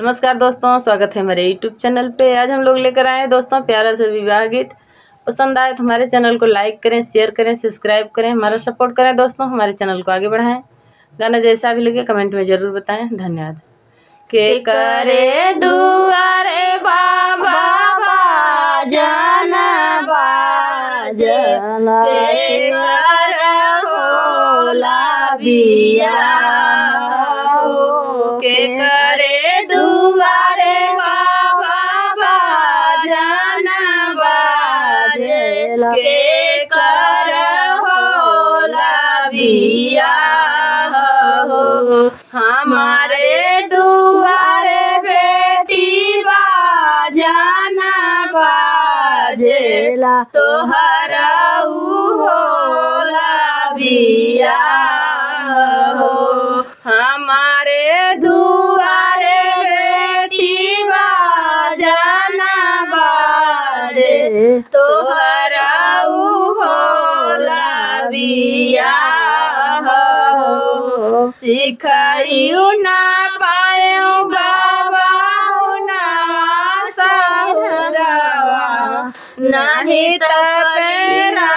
नमस्कार दोस्तों, स्वागत है हमारे YouTube चैनल पे। आज हम लोग लेकर आए हैं दोस्तों प्यारा सा विवाह गीत। पसंद आए तो हमारे चैनल को लाइक करें, शेयर करें, सब्सक्राइब करें, हमारा सपोर्ट करें दोस्तों, हमारे चैनल को आगे बढ़ाएं। गाना जैसा भी लगे कमेंट में ज़रूर बताएं। धन्यवाद। के करे दुआरे बाबा बाजन बाजन के कर होला बियाह हो। के करे दुआरे बाबा बाजन बाजन के कर होला बियाह हो। हमारे दुआरे बेटी बाजन बाजेला तोहरा होला बियाह हो। हमारे दुआरे बेटी बाजन बाजे तोहरा होला बियाह हो। सिखाइयो ना पायो बाबा ना सहरावा नहीं तपेरा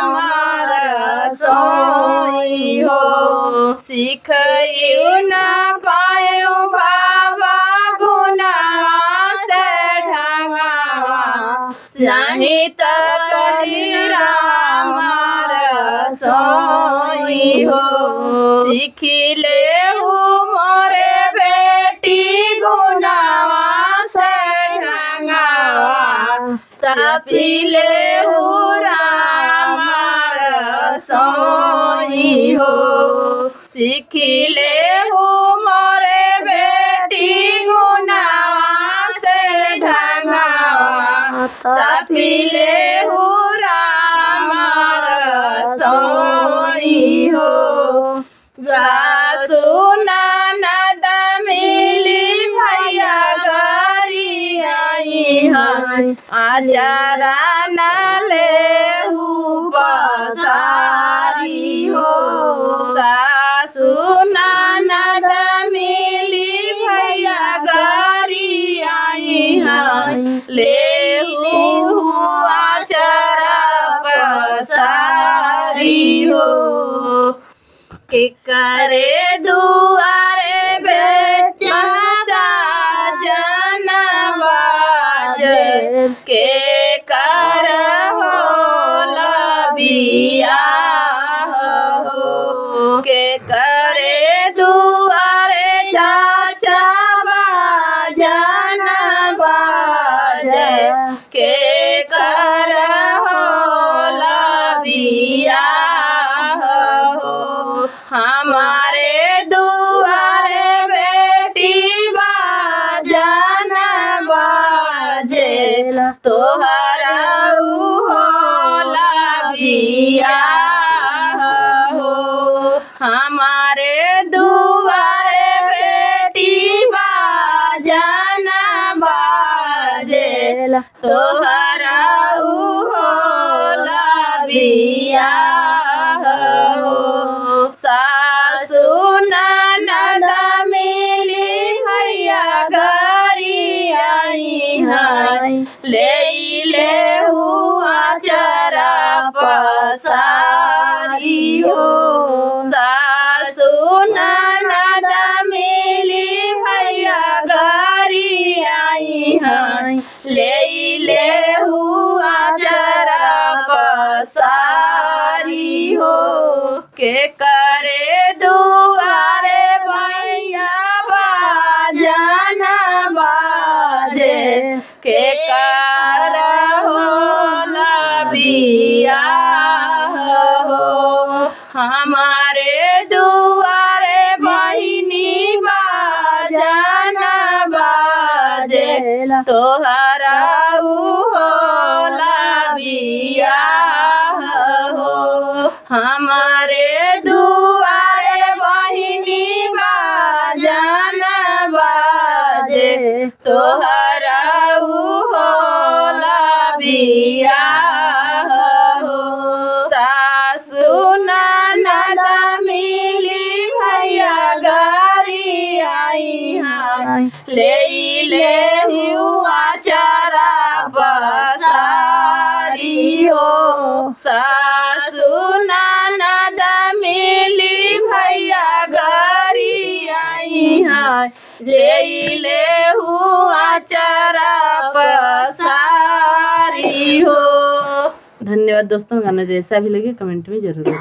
मारा सोई हो। सिखाइयो ना पायो बाबा गुना से ढंगावा नहीं तपेरा मारा सोई हो। सिखिले मोरे बेटी गुनावा से ढंगावा तपिले मार सोई हो। सिखिले मोरे बेटी गुनावा से ढंगावा तपिले मार सोई हो। सासु ननद मिली भैया गरी आई हैं आचारा न ले बसारी हो। सासु ननद मिली भैया गरी आई हैं ले आचारा पसारी हो। के करे दुआरे बेटा जन बाजे के कर होला बियाह हो। के करे दुआरे चाचा बाजन बाजे के कर होला बियाह हो। हमारे दुआरे बेटी बाजन बाजेला तोहरा होला बियाह हो। हमारे दुआरे बेटी बाजन बाजेला तोहरा होला बियाह हो। सासु ननद मिली भैया गरी आई हैं ले आचारा पसारी हो। सासु ननद मिली भैया गरी आई हैं ले आचारा पसारी हो। के करे दुआरे भैया बाजन बाजे के कर होला बियाह हो। हमारे दुआरे बहिनी बाजन बाजे तोहरा होला बियाह हो। हमारे दुआरे बहिनी बाजन बाजे तोहरा होला बियाह हो। सासु ननद मिली भैया गरी आई हैं ले हुआ चारा पसारी हो। सासु ननद मिली भैया गरी आई है, ले हुआ चारा पसारी हो। धन्यवाद दोस्तों। गाना जैसा भी लगे कमेंट में जरूर बताएं।